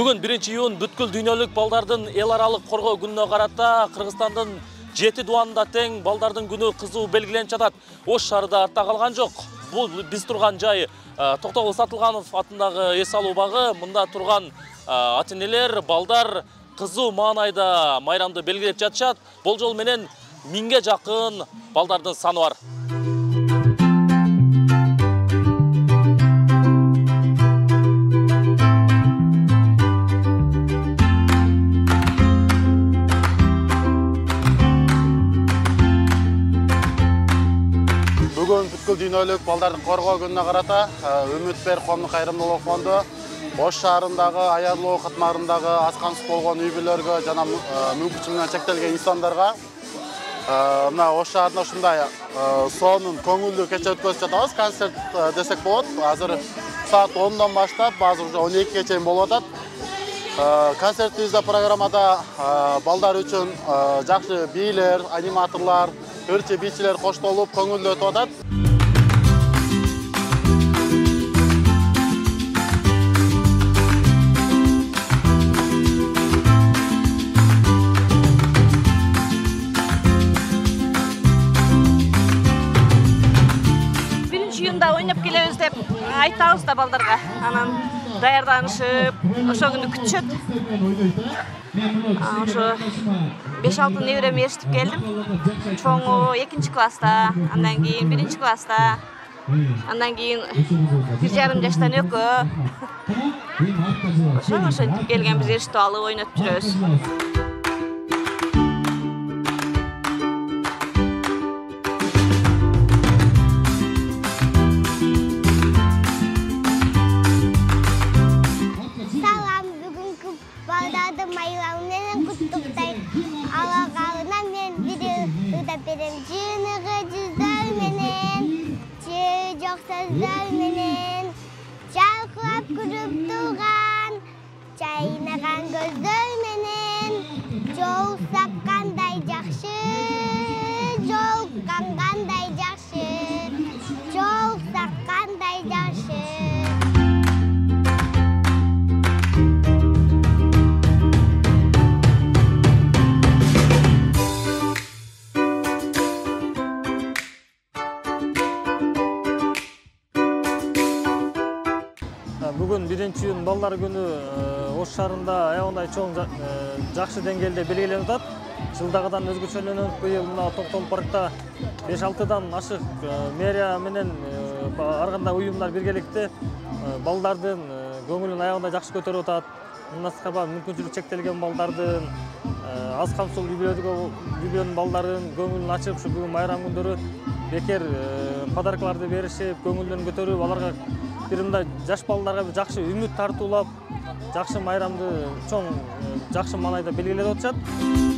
Бүгін 1-iyun бүткүл дүйнөлүк балдардын эл аралык коргоо күнүнө карата Кыргызстандын 7 дуанында тең балдардын күнү кызуу белгиленип жатат. Ош шаарында артта калган жок. Бул биз турган жай Токтогул Сатылганов атындагы эс алуу багы. Мында турган ата-энелер, балдар кызуу маанайда майрамды белгилеп жатышат. Болжол менен 1000ге жакын балдардын саны бар. Бүгін бүткүл дүйнөлүк балдардын коргоо күнүнө карата Үмүтбер коомдук кайрымдуулук фонду Ош шаарындагы аярлоо катмарындагы аз камсыз болгон үй бүлөлөргө жана мүмкүнчүлүгү менен чектелген инсандарга мына Ош шаарында ушундай сонун көңүлдүү кече өткөзүп жатабыз. Концерт десек болот. Азыр саат 10дон баштап азыр уже 12ге чейин болуп атат. Концертибизде программада балдар үчүн жакшы бийлер, аниматорлор, өрчө бийчилер коштолуп көңүлдүү өтүп атат. Iyunda ойноп келебиз деп айтабыз да балдарга. Анан даярданышып, ошо күндү күтүшөт. Ошо 5-6 небереми ээрчитип келдим. Чоңу 2-класста, андан кийин 1-класста, андан кийин 1,5 жаштан өкө. Ошентип келген, биз ээрчитип алып ойнотуп жүрөбүз. Çalkılap kurup durgan, çaynagan gözler menen, jol sakkanday jakşı, jol kanganday jakşı, jol sakkanday jakşı. Бүгін 1-iyun балдар күнү Ош шаарында аябагандай чоң жакшы деңгээлде белгиленип атат. Жылдагыдан өзгөчөлөнүп, быйыл мына Токтогул паркта 5-6дан ашык мэрия менен ар кандай уюмдар биргеликте балдардын көңүлүн аябагандай жакшы көтөрүп атат. Мындан сырткары мүмкүнчүлүгү чектелген балдардын, аз камсыз үйлөрдөгү балдардын көңүлүн ачып, ушу бүгүн майрам күндөрү бекер подаркаларды беришип, көңүлдөрүн көтөрүп, аларга бир мындай жаш балдарга жакшы үмүт тартуулап, жакшы майрамды чоң жакшы маанайда белгилеп атышат.